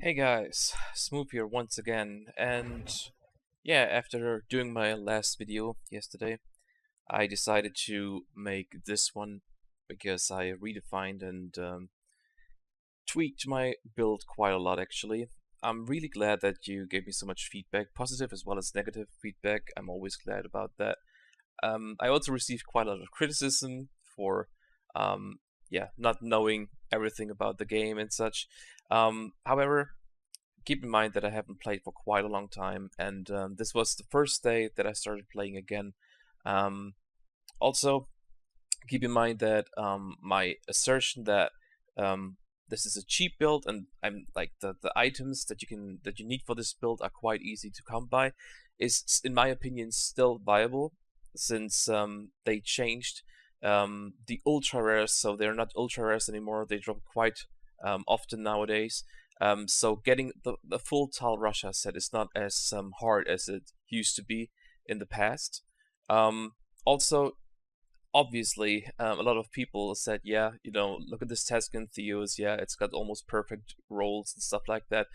Hey guys, Smooth here once again, and yeah, after doing my last video yesterday, I decided to make this one because I redefined and tweaked my build quite a lot actually. I'm really glad that you gave me so much feedback, positive as well as negative feedback. I'm always glad about that. I also received quite a lot of criticism for yeah, not knowing everything about the game and such. However, keep in mind that I haven't played for quite a long time, and this was the first day that I started playing again. Um, Also, keep in mind that my assertion that this is a cheap build and I'm like the items that you need for this build are quite easy to come by is, in my opinion, still viable since they changed the ultra rares, so they're not ultra rares anymore. They drop quite often nowadays. So getting the full Tal Rasha set is not as hard as it used to be in the past. Also, obviously, a lot of people said, yeah, look at this Tescan Theos, yeah, it's got almost perfect rolls and stuff like that.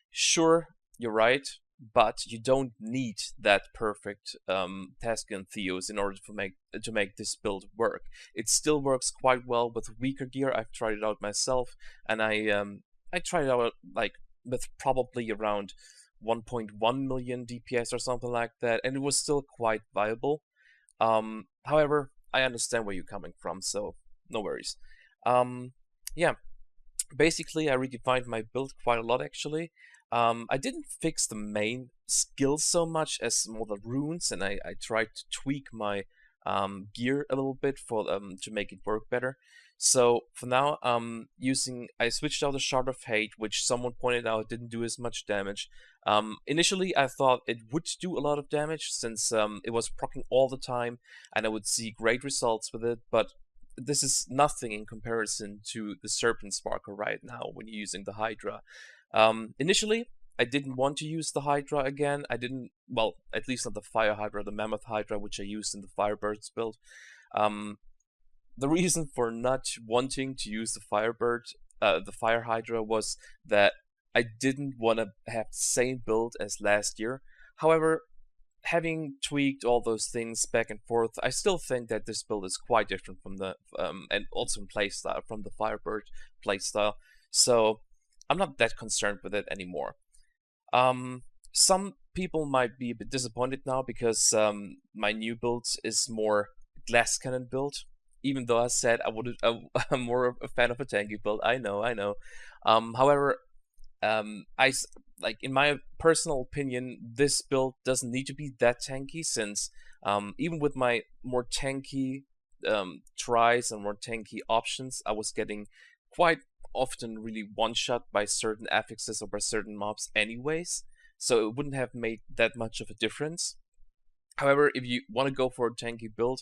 Sure, you're right, but you don't need that perfect Tescan Theos in order to make this build work. It still works quite well with weaker gear. I've tried it out myself, and I tried it out like with probably around 1.1 million DPS or something like that, and it was still quite viable. However, I understand where you're coming from, so no worries. Yeah, basically, I redefined my build quite a lot actually. I didn't fix the main skills so much as more the runes, and I tried to tweak my gear a little bit for to make it work better. So for now, I switched out the Shard of Hate, which someone pointed out didn't do as much damage. Initially, I thought it would do a lot of damage since it was proccing all the time, and I would see great results with it. But this is nothing in comparison to the Serpent Sparkle right now when you're using the Hydra. Initially, I didn't want to use the Hydra again. I didn't, well, at least not the Fire Hydra, the Mammoth Hydra, which I used in the Firebirds build. Um, the reason for not wanting to use the Fire Hydra, was that I didn't want to have the same build as last year. However, having tweaked all those things back and forth, I still think that this build is quite different from the and also in playstyle from the Firebird playstyle. So I'm not that concerned with it anymore. Some people might be a bit disappointed now because my new build is more glass cannon build. Even though I said I'm more a fan of a tanky build, I know, I know. However, like in my personal opinion, this build doesn't need to be that tanky since even with my more tanky tries and more tanky options, I was getting quite often really one shot by certain affixes or by certain mobs anyways, so it wouldn't have made that much of a difference. However, if you want to go for a tanky build,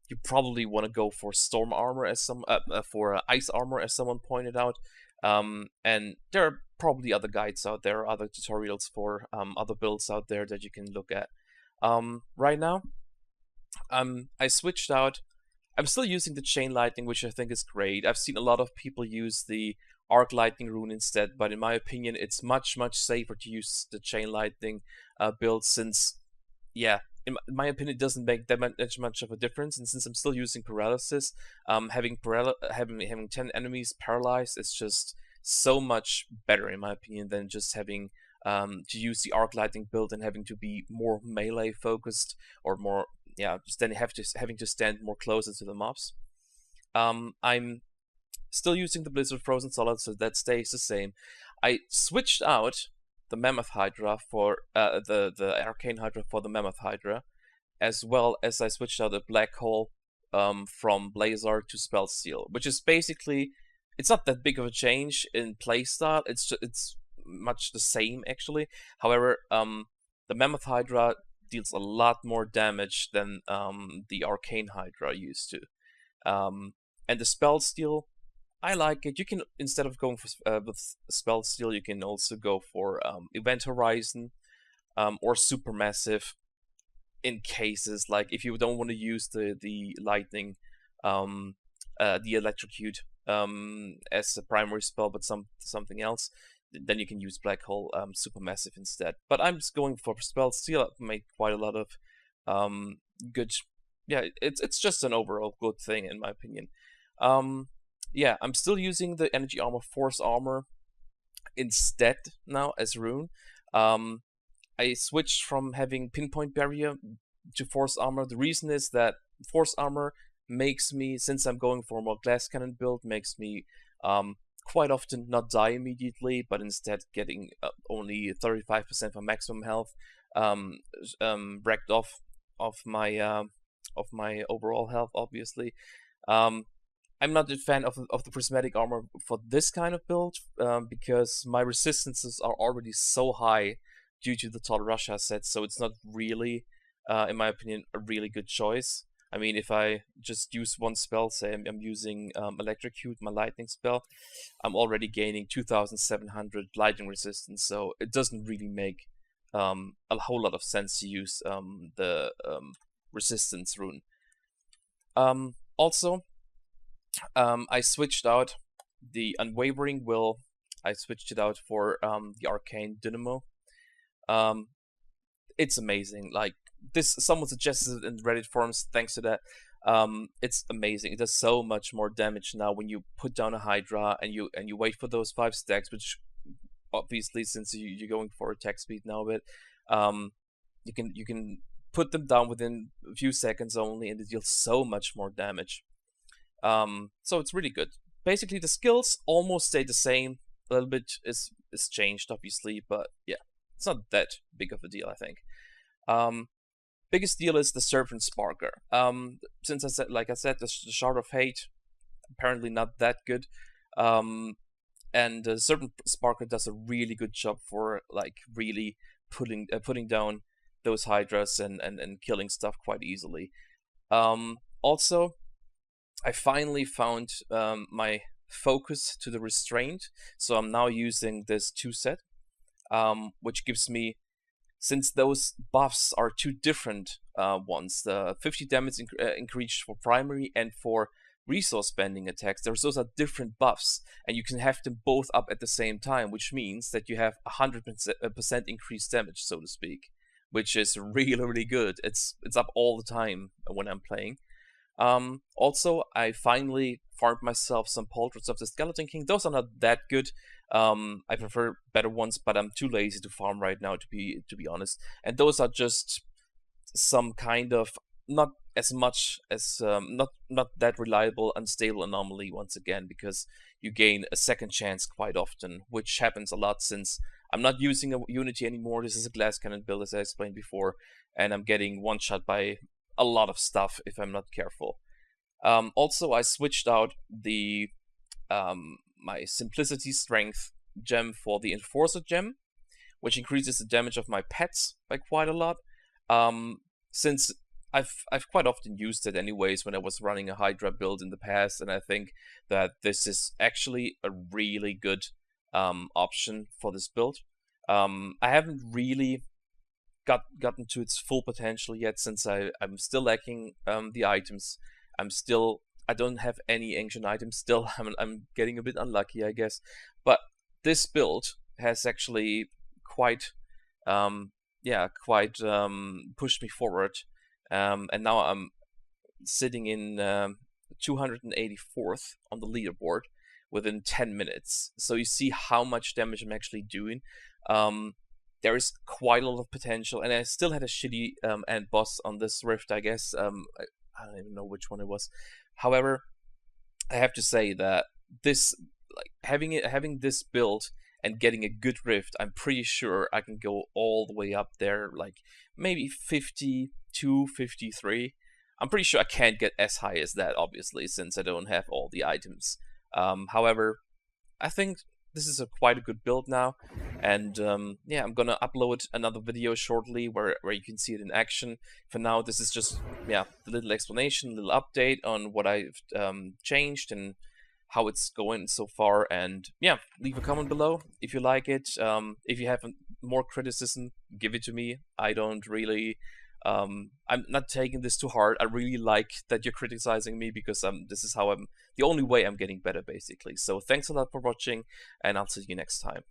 you probably want to go for storm armor for ice armor, as someone pointed out. And there are probably other guides out there, other tutorials for other builds out there that you can look at. Right now, I switched out. I'm still using the chain lightning, which I think is great. I've seen a lot of people use the arc lightning rune instead, but in my opinion, it's much safer to use the chain lightning build since, yeah, in my opinion, it doesn't make that much of a difference. And since I'm still using paralysis, having 10 enemies paralyzed is just so much better in my opinion than just having to use the arc lightning build and having to be more melee focused, or more, yeah, just then having to stand more closer to the mobs. I'm still using the Blizzard Frozen Solid, so that stays the same. I switched out the Mammoth Hydra for the Arcane Hydra for the Mammoth Hydra, as well as I switched out the Black Hole from Blazar to Spellsteel, which is basically, it's not that big of a change in playstyle. It's much the same actually. However, the Mammoth Hydra deals a lot more damage than the Arcane Hydra used to. And the Spellsteel, I like it. You can, instead of going for with Spellsteel, you can also go for Event Horizon or Supermassive in cases like if you don't want to use the lightning, the electrocute as a primary spell, but something else. then you can use Black Hole Supermassive instead. But I'm just going for spell steal. I've made quite a lot of good. Yeah, it's just an overall good thing in my opinion. Yeah, I'm still using the Energy Armor Force Armor instead now as rune. I switched from having Pinpoint Barrier to Force Armor. The reason is that Force Armor makes me, since I'm going for a more Glass Cannon build, makes me quite often not die immediately, but instead getting only 35% of maximum health racked off of my overall health, obviously. I'm not a fan of the prismatic armor for this kind of build because my resistances are already so high due to the Tal Rasha set, so it's not really, in my opinion, a really good choice. I mean, if I just use one spell, say I'm using Electrocute, my lightning spell, I'm already gaining 2,700 lightning resistance, so it doesn't really make a whole lot of sense to use the resistance rune. Also, I switched out the Unwavering Will. I switched it out for the Arcane Dynamo. It's amazing. Like this, someone suggested it in Reddit forums. Thanks to that, it's amazing. It does so much more damage now when you put down a Hydra and you wait for those 5 stacks, which obviously since you're going for attack speed now a bit, you can put them down within a few seconds only, and it deals so much more damage. So it's really good. Basically, the skills almost stay the same. A little bit is changed, obviously, but yeah, it's not that big of a deal, I think. Biggest deal is the Serpent Sparker. Since like I said, the Shard of Hate apparently not that good. And the Serpent Sparker does a really good job for like really putting down those Hydras and killing stuff quite easily. Also, I finally found my focus to the Restraint, so I'm now using this 2-set, which gives me, since those buffs are 2 different ones, the 50 damage increase for primary and for resource spending attacks, those are different buffs, and you can have them both up at the same time, which means that you have 100% increased damage, so to speak, which is really, really good. It's up all the time when I'm playing. Also, I finally farmed myself some Portraits of the Skeleton King. Those are not that good. I prefer better ones, but I'm too lazy to farm right now, to be honest. And those are just some kind of not as much as not that reliable, unstable anomaly once again, because you gain a second chance quite often, which happens a lot since I'm not using a Unity anymore. This is a Glass Cannon build, as I explained before, and I'm getting one shot by a lot of stuff if I'm not careful. Also, I switched out the my Simplicity Strength gem for the Enforcer gem, which increases the damage of my pets by quite a lot. Since I've quite often used it anyways when I was running a Hydra build in the past, and I think that this is actually a really good option for this build. I haven't really gotten to its full potential yet, since I'm still lacking the items. I don't have any ancient items still. I'm getting a bit unlucky, I guess. But this build has actually quite pushed me forward. And now I'm sitting in 284th on the leaderboard within 10 minutes. So you see how much damage I'm actually doing. There is quite a lot of potential, and I still had a shitty end boss on this rift, I guess. I don't even know which one it was. However, I have to say that this, like having this build and getting a good rift, I'm pretty sure I can go all the way up there, like maybe 52, 53. I'm pretty sure I can't get as high as that, obviously, since I don't have all the items. However, I think this is quite a good build now, and yeah, I'm gonna upload another video shortly where you can see it in action. For now, this is just a little explanation, little update on what I've changed and how it's going so far. And yeah, leave a comment below if you like it. If you have more criticism, give it to me. I don't really I'm not taking this too hard. I really like that you're criticizing me, because this is how the only way I'm getting better, basically. So thanks a lot for watching, and I'll see you next time.